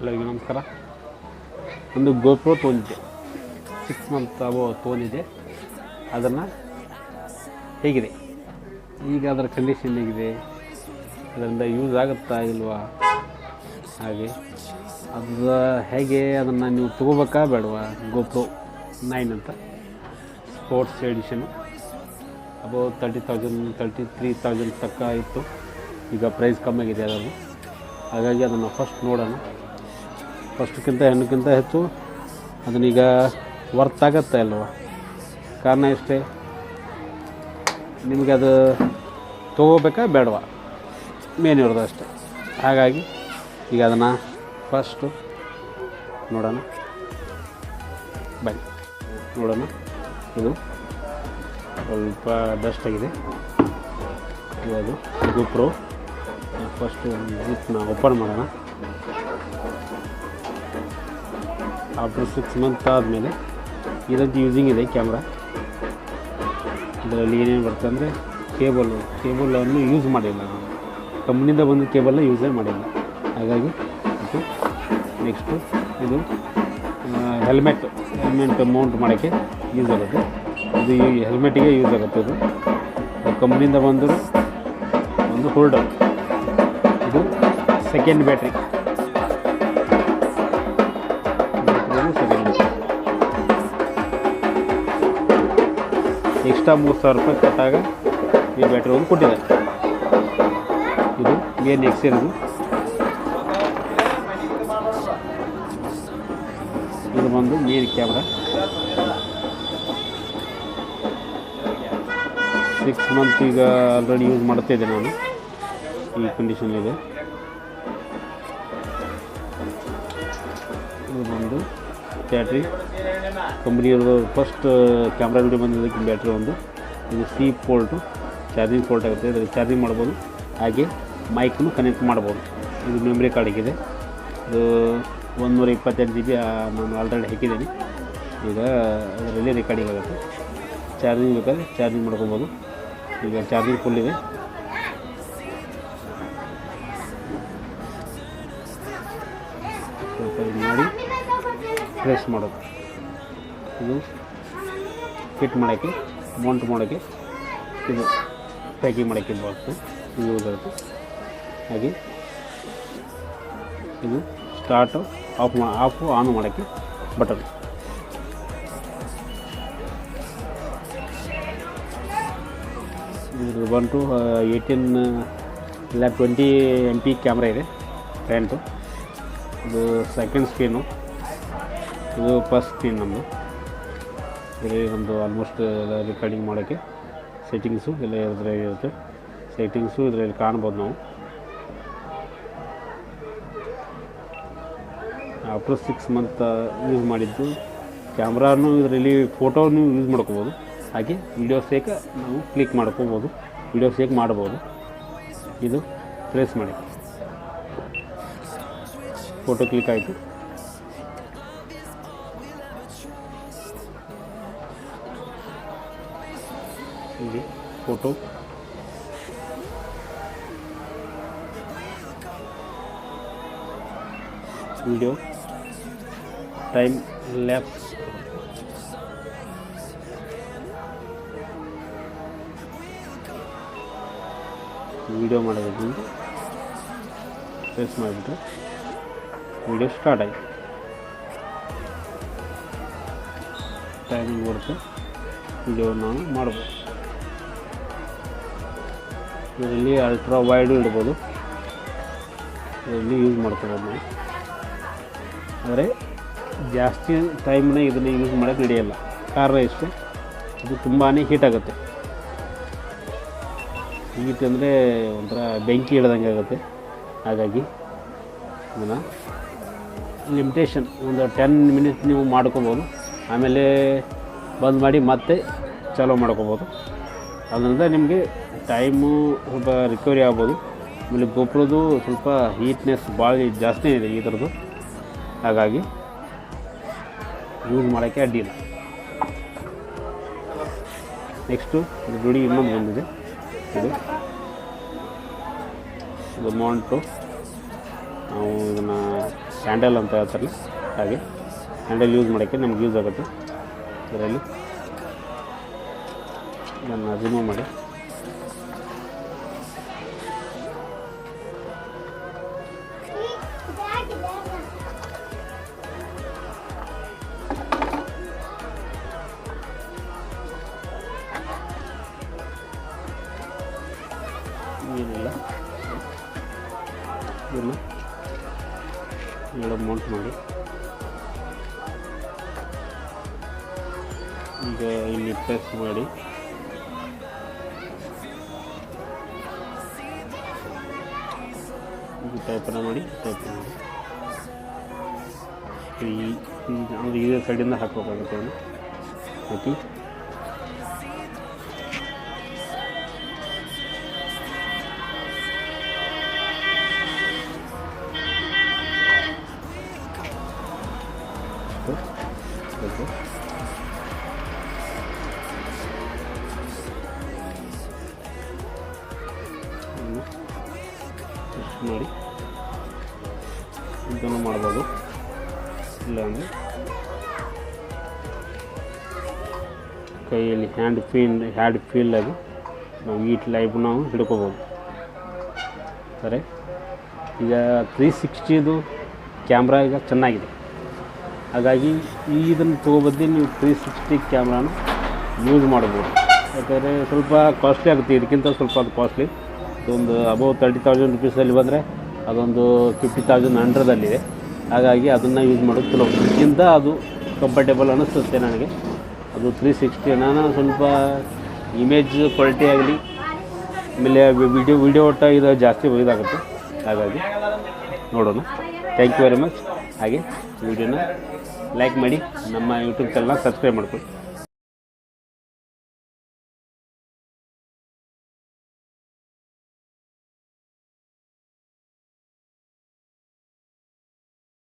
ಎಲ್ಲರಿಗೂ ನಮಸ್ಕಾರ. ಒಂದು ಗೋಪ್ರೋ ತೊಗೊಂಡಿದ್ದೆ, 6 ಮಂತ್ ತೊಗೊಂಡಿದ್ದೆ. ಅದನ್ನು ಹೇಗಿದೆ, ಈಗ ಅದರ ಕಂಡೀಷನ್ ಹೇಗಿದೆ, ಅದರಿಂದ ಯೂಸ್ ಆಗುತ್ತಾ ಇಲ್ವಾ, ಹಾಗೆ ಅದು ಹೇಗೆ ಅದನ್ನು ನೀವು ತೊಗೋಬೇಕಾ ಬೇಡವಾ. ಗೋಪ್ರೋ 9 ಅಂತ ಸ್ಪೋರ್ಟ್ಸ್ ಎಡಿಷನು ಅಬೌವ್ 30,000 33,000 ತನಕ ಇತ್ತು. ಈಗ ಪ್ರೈಸ್ ಕಮ್ಮಿ ಆಗಿದೆ ಅದನ್ನು. ಹಾಗಾಗಿ ಅದನ್ನು ಫಸ್ಟ್ ನೋಡೋಣ. ಫಸ್ಟ್ಕ್ಕಿಂತ ಹೆಣ್ಣಕ್ಕಿಂತ ಹೆಚ್ಚು ಅದನ್ನೀಗ ವರ್ತ್ ಆಗತ್ತೆ ಅಲ್ವ. ಕಾರಣ ಇಷ್ಟೇ, ನಿಮಗೆ ಅದು ತೊಗೋಬೇಕಾ ಬೇಡವಾ ಮೇನ್ ಇರೋದು ಅಷ್ಟೇ. ಹಾಗಾಗಿ ಈಗ ಅದನ್ನು ಫಸ್ಟು ನೋಡೋಣ, ಬನ್ನಿ ನೋಡೋಣ. ಇದು ಸ್ವಲ್ಪ ಡಸ್ಟ್ ಆಗಿದೆ. ಇದು ಗೋಪ್ರೋ ಫಸ್ಟು ಜಿಪ್ನ ಓಪನ್ ಮಾಡೋಣ. ಆಫ್ಟರ್ 6 ಮಂತ್ ಆದಮೇಲೆ ಇದಂತೂ ಯೂಸಿಂಗ್ ಇದೆ ಕ್ಯಾಮ್ರಾ. ಇದರಲ್ಲಿ ಏನೇನು ಬರುತ್ತೆ ಅಂದರೆ ಕೇಬಲನ್ನು ಯೂಸ್ ಮಾಡಿಲ್ಲ ನಾನು, ಕಂಪ್ನಿಯಿಂದ ಬಂದ ಕೇಬಲ್ನ ಯೂಸೇ ಮಾಡಿಲ್ಲ. ಹಾಗಾಗಿ ಇದು ನೆಕ್ಸ್ಟು ಇದು ಹೆಲ್ಮೆಟ್ ಮೌಂಟ್ ಮಾಡೋಕ್ಕೆ ಯೂಸ್ ಆಗುತ್ತೆ. ಇದು ಹೆಲ್ಮೆಟ್ಟಿಗೆ ಯೂಸ್ ಆಗುತ್ತೆ. ಇದು ಕಂಪ್ನಿಯಿಂದ ಬಂದರೂ ಒಂದು ಹೋಲ್ಡರ್. ಇದು ಸೆಕೆಂಡ್ ಬ್ಯಾಟ್ರಿ, ಎಕ್ಸ್ಟ್ರಾ 3,000 ರೂಪಾಯಿ ಕೊಟ್ಟಾಗ ಈ ಬ್ಯಾಟ್ರಿ ಒಂದು ಕೊಟ್ಟಿದ್ದಾರೆ. ಇದು ಮೇನ್ ಎಕ್ಸೆಲ್. ಇದು ಬಂದು ಮೇನ್ ಕ್ಯಾಮ್ರಾ. 6 ಮಂತ್ ಈಗ ಆಲ್ರೆಡಿ ಯೂಸ್ ಮಾಡ್ತಾಯಿದ್ದೆ ನಾನು. ಈ ಕಂಡೀಷನ್ ಇದೆ. ಇದು ಬಂದು ಬ್ಯಾಟ್ರಿ ಕಂಪ್ನಿಯದು ಫಸ್ಟ್ ಕ್ಯಾಮ್ರಾ ವಿಡಿಯೋ ಬಂದಿದ್ದಕ್ಕೆ ಬ್ಯಾಟ್ರಿ ಒಂದು. ಇದು C ಪೋರ್ಟು, ಚಾರ್ಜಿಂಗ್ ಪೋರ್ಟ್ ಆಗುತ್ತೆ. ಇದರಲ್ಲಿ ಚಾರ್ಜಿಂಗ್ ಮಾಡ್ಬೋದು, ಹಾಗೆ ಮೈಕ್ನು ಕನೆಕ್ಟ್ ಮಾಡ್ಬೋದು. ಇದು ಮೆಮ್ರಿ ಕಾರ್ಡಿಗಿದೆ. ಇದು 128 GB ನಾನು ಆಲ್ರೆಡಿ ಹಾಕಿದ್ದೀನಿ. ಈಗ ಅದರಲ್ಲಿ ರೆಕಾರ್ಡಿಂಗ್ ಆಗುತ್ತೆ. ಚಾರ್ಜಿಂಗ್ ಬೇಕಾದ್ರೆ ಚಾರ್ಜಿಂಗ್ ಮಾಡ್ಕೊಬೋದು. ಈಗ ಚಾರ್ಜಿಂಗ್ ಫುಲ್ ಇದೆ. ಸ್ವಲ್ಪ ಇದು ಮಾಡಿ ಪ್ರೆಸ್ ಮಾಡೋದು. ಇದು ಫಿಟ್ ಮಾಡೋಕ್ಕೆ, ಮೌಂಟ್ ಮಾಡೋಕ್ಕೆ, ಇದು ಪ್ಯಾಕಿಂಗ್ ಮಾಡೋಕ್ಕೆ ಬಾಕ್ಸು ಇದು ಯೂಸ್ ಆಗುತ್ತೆ. ಹಾಗೆ ಇದು ಸ್ಟಾರ್ಟು ಆಫು ಆನ್ ಮಾಡೋಕ್ಕೆ ಬಟನ್. ಇದು ಬಂದು 18 ಇಲ್ಲ 20 MP ಕ್ಯಾಮ್ರಾ ಇದೆ ಫ್ರಂಟು. ಇದು ಸೆಕೆಂಡ್ ಸ್ಕ್ರೀನು, ಇದು ಫಸ್ಟ್ ಸ್ಕ್ರೀನ್ ನಮ್ಮದು. ಇದರಲ್ಲಿ ನಮ್ಮದು ಆಲ್ಮೋಸ್ಟ್ ರೆಕಾರ್ಡಿಂಗ್ ಮಾಡೋಕ್ಕೆ ಸೆಟ್ಟಿಂಗ್ಸು ಎಲ್ಲ ಇದರಲ್ಲಿ ಇರುತ್ತೆ. ಸೆಟ್ಟಿಂಗ್ಸು ಇದರಲ್ಲಿ ಕಾಣ್ಬೋದು ನಾವು. ಆಫ್ಟರ್ 6 ಮಂತ್ ಯೂಸ್ ಮಾಡಿದ್ದು ಕ್ಯಾಮ್ರಾನು, ಇದರಲ್ಲಿ ಫೋಟೋನು ಯೂಸ್ ಮಾಡ್ಕೋಬೋದು, ಹಾಗೆ ವಿಡಿಯೋ ಸೇಕ ನಾವು ಕ್ಲಿಕ್ ಮಾಡ್ಕೋಬೋದು, ವಿಡಿಯೋ ಸೇಕ್ ಮಾಡ್ಬೋದು. ಇದು ಪ್ರೆಸ್ ಮಾಡಿ ಫೋಟೋ ಕ್ಲಿಕ್ ಆಯಿತು. ಇಲ್ಲಿ photo, video, time lapse, video ಮಾಡೋದು ಪ್ರೆಸ್ ಮಾಡಿಬಿಟ್ರೆ ವಿಡಿಯೋ ಸ್ಟಾರ್ಟ್ ಆಯಿತು. ಟೈಮಿಂಗ್ ಬರುತ್ತೆ, ವಿಡಿಯೋ ನಾವು ಮಾಡ್ಬೋದು. ಇದರಲ್ಲಿ ಅಲ್ಟ್ರಾ ವೈಡು ಇಡ್ಬೋದು, ಇದರಲ್ಲಿ ಯೂಸ್ ಮಾಡ್ಕೋಬೋದು ನಾವು. ಆದರೆ ಜಾಸ್ತಿ ಟೈಮ್ನ ಇದನ್ನು ಯೂಸ್ ಮಾಡೋಕ್ಕೆ ನಡೆಯಲ್ಲ. ಕಾರಣ ಇಷ್ಟೇ, ಇದು ತುಂಬಾ ಹೀಟ್ ಆಗುತ್ತೆ. ಹೀಟ್ ಅಂದರೆ ಒಂಥರ ಬೆಂಕಿ ಹಿಡ್ದಂಗೆ ಆಗುತ್ತೆ. ಹಾಗಾಗಿ ಇದನ್ನು ಲಿಮಿಟೇಷನ್ ಒಂದು 10 ಮಿನಿಟ್ಸ್ ನೀವು ಮಾಡ್ಕೋಬೋದು. ಆಮೇಲೆ ಬಂದ್ ಮಾಡಿ ಮತ್ತೆ ಚಾಲೂ ಮಾಡ್ಕೋಬೋದು. ಅದರಿಂದ ನಿಮಗೆ ಟೈಮು ಸ್ವಲ್ಪ ರಿಕವರಿ ಆಗ್ಬೋದು. ಆಮೇಲೆ ಗೋಪ್ರೋದು ಸ್ವಲ್ಪ ಹೀಟ್ನೆಸ್ ಭಾಳ ಜಾಸ್ತಿ ಇದೆ ಇದರದ್ದು. ಹಾಗಾಗಿ ಯೂಸ್ ಮಾಡೋಕ್ಕೆ ಅಡ್ಡಿಲ್ಲ. ನೆಕ್ಸ್ಟು ಇದು ನೋಡಿ ಇನ್ನೊಂದು ಬಂದಿದೆ. ಇದು ಮೌಂಟು ನಾವು ಇದನ್ನು ಹ್ಯಾಂಡಲ್ ಅಂತ ಹೇಳ್ತಾರೆ, ಹಾಗೆ ಹ್ಯಾಂಡಲ್ ಯೂಸ್ ಮಾಡೋಕ್ಕೆ ನಮ್ಗೆ ಯೂಸ್ ಆಗುತ್ತೆ. ಇದರಲ್ಲಿ ನಾನು ರಿಮೂವ್ ಮಾಡಿ ಏನಿಲ್ಲ ಇದನ್ನು ಮೌಂಟ್ ಮಾಡಿ ಈಗ ಇಲ್ಲಿ ಪ್ರೆಸ್ ಮಾಡಿ ಟೈಪನ್ನು ಮಾಡಿ ಅಂದರೆ ಇದೇ ಸೈಡಿಂದ ಹಾಕಬೇಕಾಗುತ್ತೆ ಅವನು ಹಾಕಿ ಮಾಡಿ ಇದನ್ನು ಮಾಡ್ಬೋದು. ಇಲ್ಲಾಂದರೆ ಕೈಯಲ್ಲಿ ಹ್ಯಾಂಡ್ ಫೀಲ್ಡಾಗಿ ನಾವು ಈ ಲೈಫ್ ನಾವು ಹಿಡ್ಕೋಬೋದು. ಸರಿ, ಈಗ 360 ಕ್ಯಾಮ್ರಾ ಈಗ ಚೆನ್ನಾಗಿದೆ, ಹಾಗಾಗಿ ಇದನ್ನು ತೊಗೊಬದ್ದು ನೀವು 360 ಕ್ಯಾಮ್ರಾನ ಯೂಸ್ ಮಾಡ್ಬೋದು. ಯಾಕಂದರೆ ಸ್ವಲ್ಪ ಕಾಸ್ಟ್ಲಿ ಆಗುತ್ತೆ, ಇದಕ್ಕಿಂತ ಸ್ವಲ್ಪ ಅದು ಕಾಸ್ಟ್ಲಿ. ಇದೊಂದು ಅಬೌವ್ 30,000 ರುಪೀಸಲ್ಲಿ ಬಂದರೆ ಅದೊಂದು 50,000 ಅಂಡರ್ದಲ್ಲಿದೆ, ಹಾಗಾಗಿ ಅದನ್ನು ಯೂಸ್ ಮಾಡೋದು ಚಲೋ. ಇದಕ್ಕಿಂತ ಅದು ಕಂಫರ್ಟೇಬಲ್ ಅನ್ನಿಸುತ್ತೆ ನನಗೆ. ಅದು 360 ನಾನು ಸ್ವಲ್ಪ ಇಮೇಜ್ ಕ್ವಾಲಿಟಿ ಆಗಲಿ, ಆಮೇಲೆ ವಿಡಿಯೋ ಒಟ್ಟ ಇದು ಜಾಸ್ತಿ ಇದಾಗುತ್ತೆ, ಹಾಗಾಗಿ ನೋಡೋಣ. Thank you very much. ಹಾಗೆ ವಿಡಿಯೋನ ಲೈಕ್ ಮಾಡಿ, ನಮ್ಮ ಯೂಟ್ಯೂಬ್ ಚಾನಲ್ನ ಸಬ್ಸ್ಕ್ರೈಬ್ ಮಾಡ್ಕೊಳ್ಳಿ.